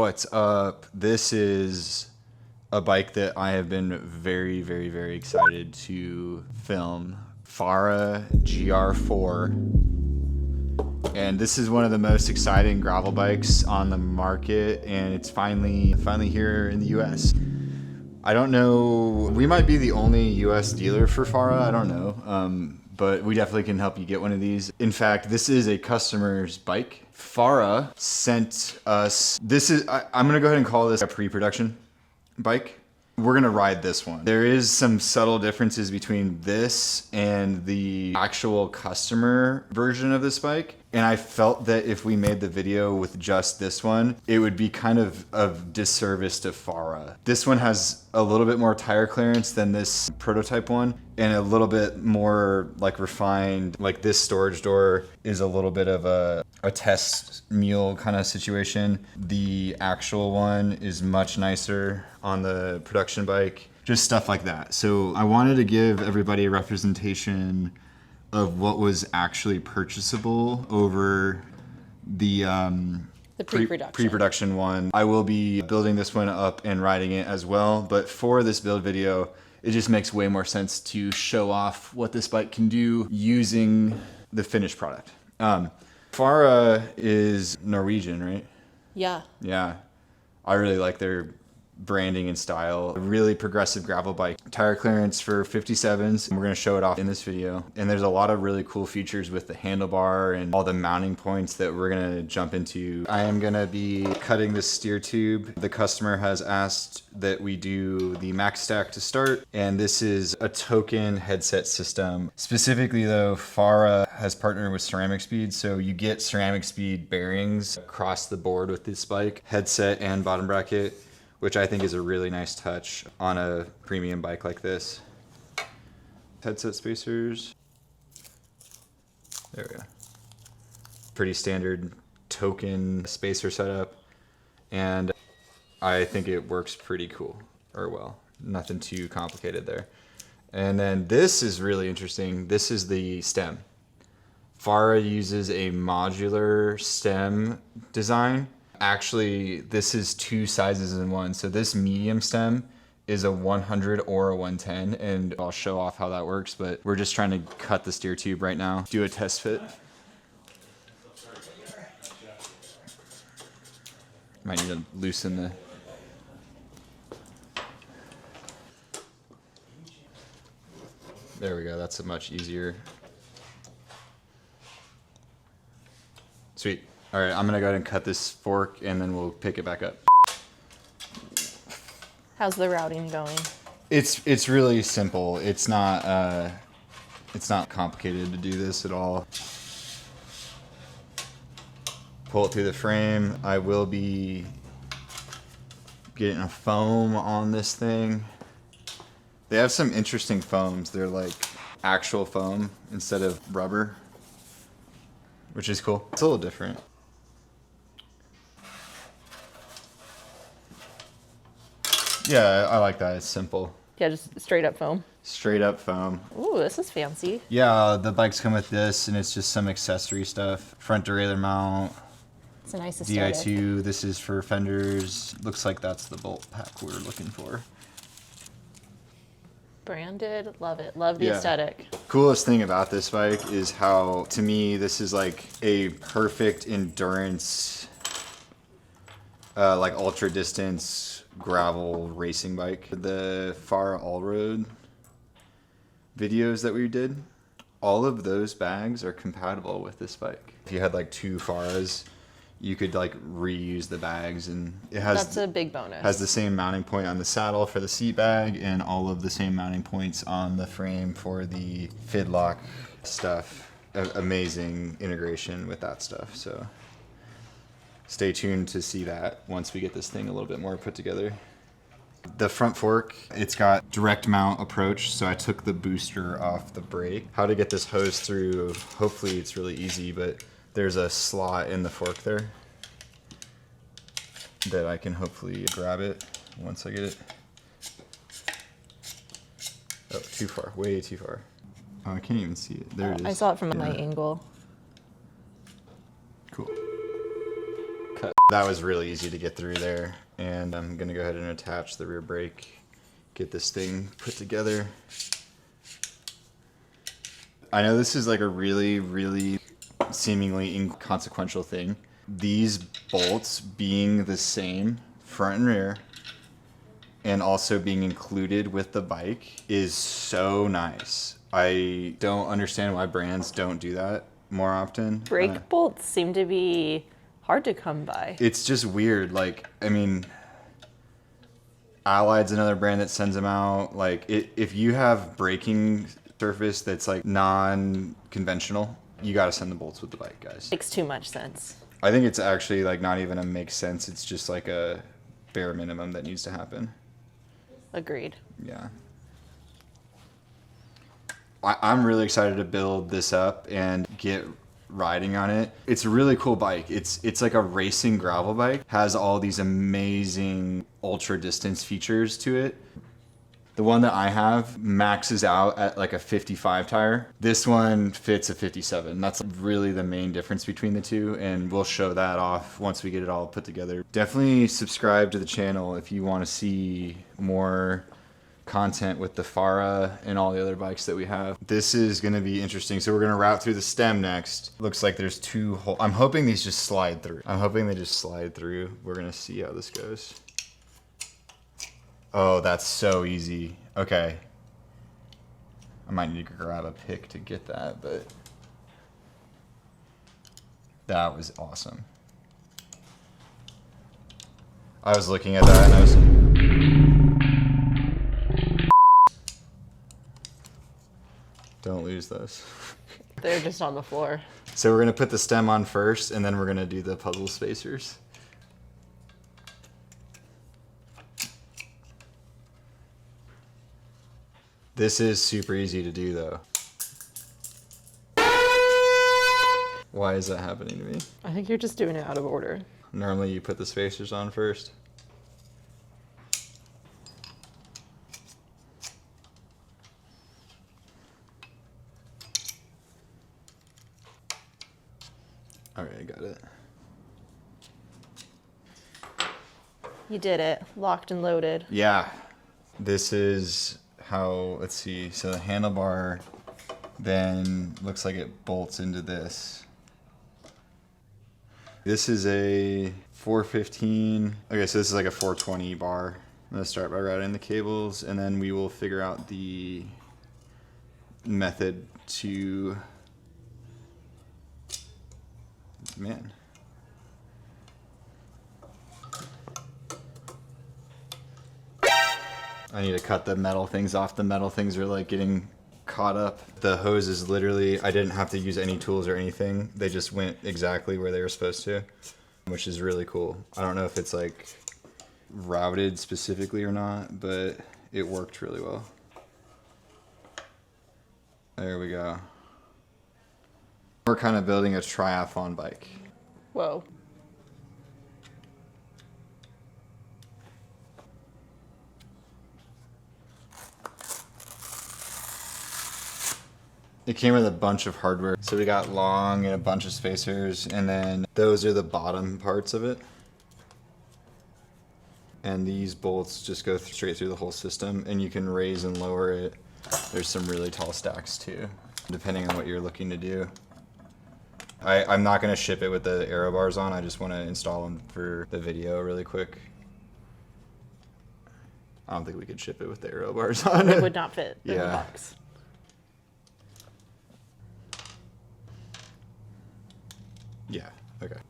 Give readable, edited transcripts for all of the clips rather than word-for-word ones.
What's up? This is a bike that I have been very, very, very excited to film. Fara GR4. And this is one of the most exciting gravel bikes on the market, and it's finally here in the US. I don't know, we might be the only US dealer for Fara, I don't know. But we definitely can help you get one of these. In fact, this is a customer's bike. Fara sent us, I'm gonna go ahead and call this a pre-production bike. We're gonna ride this one. There is some subtle differences between this and the actual customer version of this bike. And I felt that if we made the video with just this one, it would be kind of disservice to Fara. This one has a little bit more tire clearance than this prototype one, and a little bit more like refined. Like this storage door is a little bit of a test mule kind of situation. The actual one is much nicer on the production bike, just stuff like that. So I wanted to give everybody a representation of what was actually purchasable over the pre-production one. I will be building this one up and riding it as well, but for this build video, it just makes way more sense to show off what this bike can do using the finished product. Fara is Norwegian, right? Yeah. Yeah. I really like their branding and style. A really progressive gravel bike. Tire clearance for 57s. We're going to show it off in this video. And there's a lot of really cool features with the handlebar and all the mounting points that we're going to jump into. I am going to be cutting the steer tube. The customer has asked that we do the max stack to start. And this is a token headset system. Specifically though, Fara has partnered with CeramicSpeed. So you get CeramicSpeed bearings across the board with this bike, headset and bottom bracket, which I think is a really nice touch on a premium bike like this. Headset spacers. There we go. Pretty standard token spacer setup. And I think it works pretty cool, or well, nothing too complicated there. And then this is really interesting. This is the stem. Fara uses a modular stem design. Actually, this is two sizes in one. So this medium stem is a 100 or a 110, and I'll show off how that works, but we're just trying to cut the steer tube right now, do a test fit. Might need to loosen the... There we go, that's a much easier. Sweet. All right, I'm gonna go ahead and cut this fork and then we'll pick it back up. How's the routing going? It's really simple. It's not complicated to do this at all. Pull it through the frame. I will be getting a foam on this thing. They have some interesting foams. They're like actual foam instead of rubber, which is cool. It's a little different. Yeah, I like that. It's simple. Yeah, just straight up foam. Straight up foam. Ooh, this is fancy. Yeah, the bikes come with this, and it's just some accessory stuff. Front derailleur mount. It's a nice aesthetic. DI2. This is for fenders. Looks like that's the bolt pack we're looking for. Branded, love it. Love the aesthetic. Coolest thing about this bike is how, to me, this is like a perfect endurance, like ultra distance gravel racing bike. The Fara All-Road videos that we did, all of those bags are compatible with this bike. If you had like two Faras, you could like reuse the bags, and it has, that's a big bonus. Has the same mounting point on the saddle for the seat bag and all of the same mounting points on the frame for the fidlock stuff. Amazing integration with that stuff. So stay tuned to see that once we get this thing a little bit more put together. The front fork, it's got direct mount approach, so I took the booster off the brake. How to get this hose through, hopefully it's really easy, but there's a slot in the fork there that I can hopefully grab it once I get it. Oh, too far, way too far. Oh, I can't even see it. There it is. I saw it from my angle. Cool. Cut. That was really easy to get through there. And I'm gonna go ahead and attach the rear brake, get this thing put together. I know this is like a really seemingly inconsequential thing. These bolts being the same front and rear and also being included with the bike is so nice. I don't understand why brands don't do that more often. Brake bolts seem to be hard to come by. It's just weird. Like, I mean, Allied's another brand that sends them out. Like, if you have braking surface that's like non-conventional, you got to send the bolts with the bike, guys. Makes too much sense. I think it's actually like not even a make sense. It's just like a bare minimum that needs to happen. Agreed. Yeah. I'm really excited to build this up and get riding on it. It's a really cool bike. It's like a racing gravel bike. Has all these amazing ultra distance features to it. The one that I have maxes out at like a 55 tire. This one fits a 57. That's really the main difference between the two, and we'll show that off once we get it all put together. Definitely subscribe to the channel if you want to see more content with the Fara and all the other bikes that we have. This is going to be interesting. So we're going to route through the stem next. Looks like there's 2 holes. I'm hoping these just slide through. I'm hoping they just slide through. We're going to see how this goes. Oh, that's so easy. Okay. I might need to grab a pick to get that, but that was awesome. I was looking at that and I was... Don't lose those. They're just on the floor. So we're going to put the stem on first, and then we're going to do the puzzle spacers. This is super easy to do, though. Why is that happening to me? I think you're just doing it out of order. Normally you put the spacers on first. All right, I got it. You did it. Locked and loaded. Yeah. This is how, let's see. So the handlebar then looks like it bolts into this. This is a 415. Okay, so this is like a 420 bar. I'm gonna start by routing the cables, and then we will figure out the method to, man. I need to cut the metal things off. The metal things are like getting caught up. The hose is literally, I didn't have to use any tools or anything. They just went exactly where they were supposed to, which is really cool. I don't know if it's like routed specifically or not, but it worked really well. There we go. We're kind of building a triathlon bike. Whoa. It came with a bunch of hardware. So we got long and a bunch of spacers, and then those are the bottom parts of it. And these bolts just go straight through the whole system, and you can raise and lower it. There's some really tall stacks too, depending on what you're looking to do. I'm not gonna ship it with the Aero bars on. I just wanna install them for the video really quick. I don't think we could ship it with the Aero bars on. It would not fit in the Yeah. box. Yeah, okay.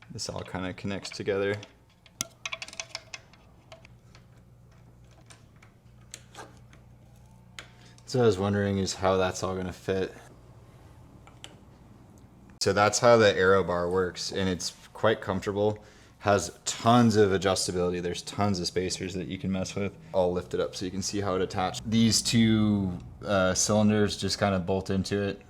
This all kind of connects together. So I was wondering is how that's all gonna fit. So that's how the Aero bar works, and it's quite comfortable. Has tons of adjustability. There's tons of spacers that you can mess with. I'll lift it up so you can see how it attached. These 2 cylinders just kind of bolt into it,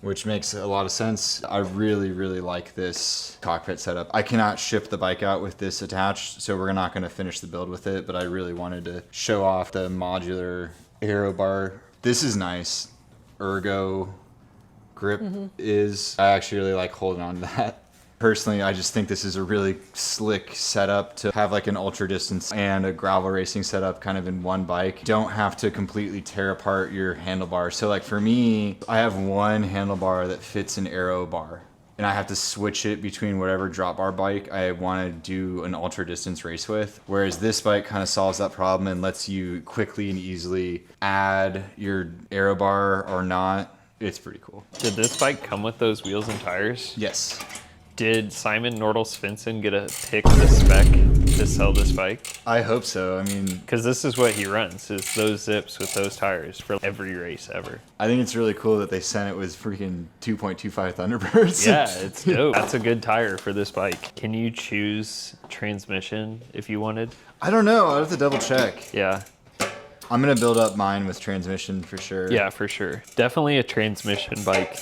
which makes a lot of sense. I really like this cockpit setup. I cannot ship the bike out with this attached, so we're not gonna finish the build with it, but I really wanted to show off the modular Aero bar. This is nice. ergo grip is. I actually really like holding on to that. Personally, I just think this is a really slick setup to have like an ultra distance and a gravel racing setup kind of in one bike. You don't have to completely tear apart your handlebar. So like for me, I have one handlebar that fits an Aero bar, and I have to switch it between whatever drop bar bike I want to do an ultra distance race with. Whereas this bike kind of solves that problem and lets you quickly and easily add your Aero bar or not. It's pretty cool. Did this bike come with those wheels and tires? Yes. Did Simon Nordal Svensson get a pick the spec to sell this bike? I hope so. I mean, Because this is what he runs, is those zips with those tires for every race ever. I think it's really cool that they sent it with freaking 2.25 Thunderbirds. Yeah, it's dope. That's a good tire for this bike. Can you choose transmission if you wanted? I don't know. I'll have to double check. Yeah. I'm going to build up mine with transmission for sure. Yeah, for sure. Definitely a transmission bike.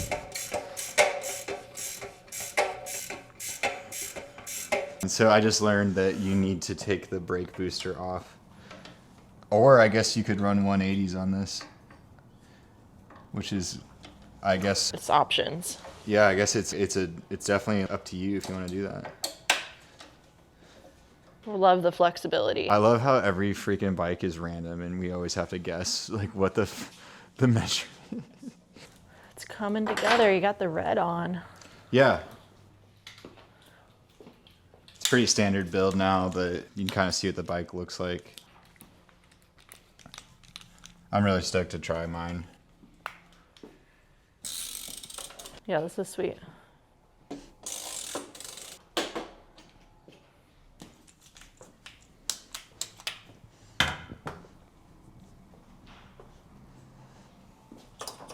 And so I just learned that you need to take the brake booster off. Or I guess you could run 180s on this. Which is, I guess, It's options. yeah, I guess it's definitely up to you if you want to do that. Love the flexibility. I love how every freaking bike is random and we always have to guess like what the measure. It's coming together. You got the red on. Yeah. It's pretty standard build now, but you can kind of see what the bike looks like. I'm really stoked to try mine. Yeah, this is sweet.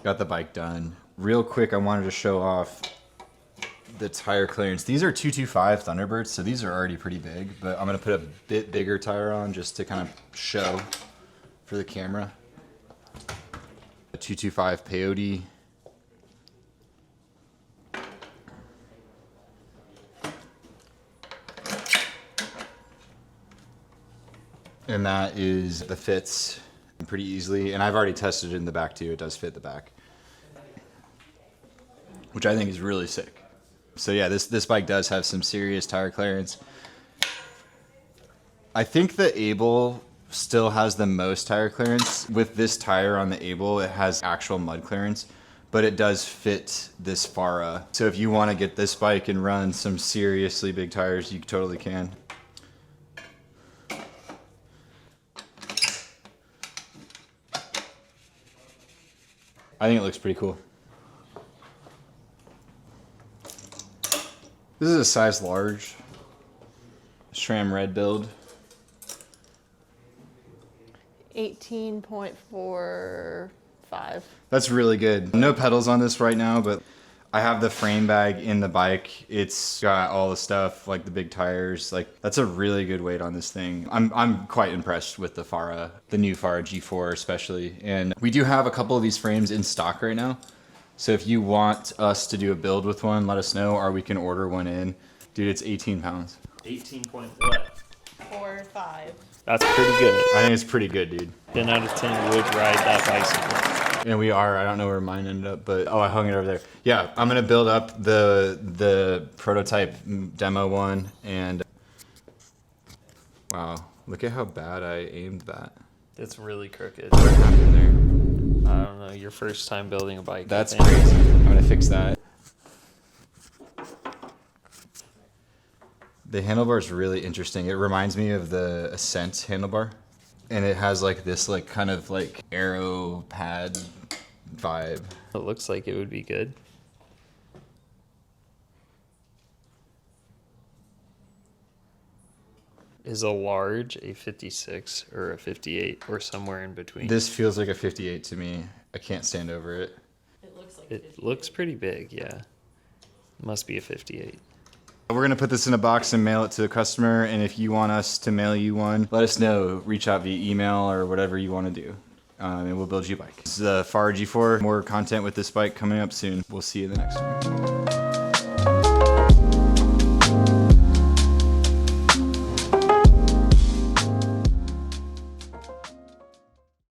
Got the bike done. Real quick, I wanted to show off the tire clearance. These are 225 Thunderbirds, so these are already pretty big, but I'm gonna put a bit bigger tire on just to kind of show for the camera. A 225 peyote. And that fits pretty easily, and I've already tested it in the back too. It does fit the back, which I think is really sick. So yeah, this bike does have some serious tire clearance. I think the Able still has the most tire clearance. With this tire on the Able, it has actual mud clearance, but it does fit this Fara. So if you want to get this bike and run some seriously big tires, you totally can. I think it looks pretty cool. This is a size large SRAM red build. 18.45. That's really good. No pedals on this right now, but I have the frame bag in the bike. It's got all the stuff, like the big tires. Like that's a really good weight on this thing. I'm quite impressed with the Fara, the new Fara G4 especially. And we do have a couple of these frames in stock right now. So if you want us to do a build with one, let us know, or we can order one in. Dude, it's 18 pounds. 18 point what? 4.5. That's pretty good. I think it's pretty good, dude. 10 out of 10 would ride that bicycle. And we are. I don't know where mine ended up, but oh, I hung it over there. Yeah, I'm gonna build up the prototype demo one, and wow, look at how bad I aimed that. It's really crooked. What happened there? I don't know, your first time building a bike. That's I think. crazy. I'm gonna fix that. The handlebar is really interesting. It reminds me of the Ascent handlebar. And it has like this like kind of like Aero pad vibe. It looks like it would be good. Is a large a 56 or a 58 or somewhere in between? This feels like a 58 to me. I can't stand over it. It looks like It looks pretty big, yeah. Must be a 58. We're gonna put this in a box and mail it to the customer, and if you want us to mail you one, let us know. Reach out via email or whatever you want to do, and we'll build you a bike. This is the Fara G4. More content with this bike coming up soon. We'll see you in the next one.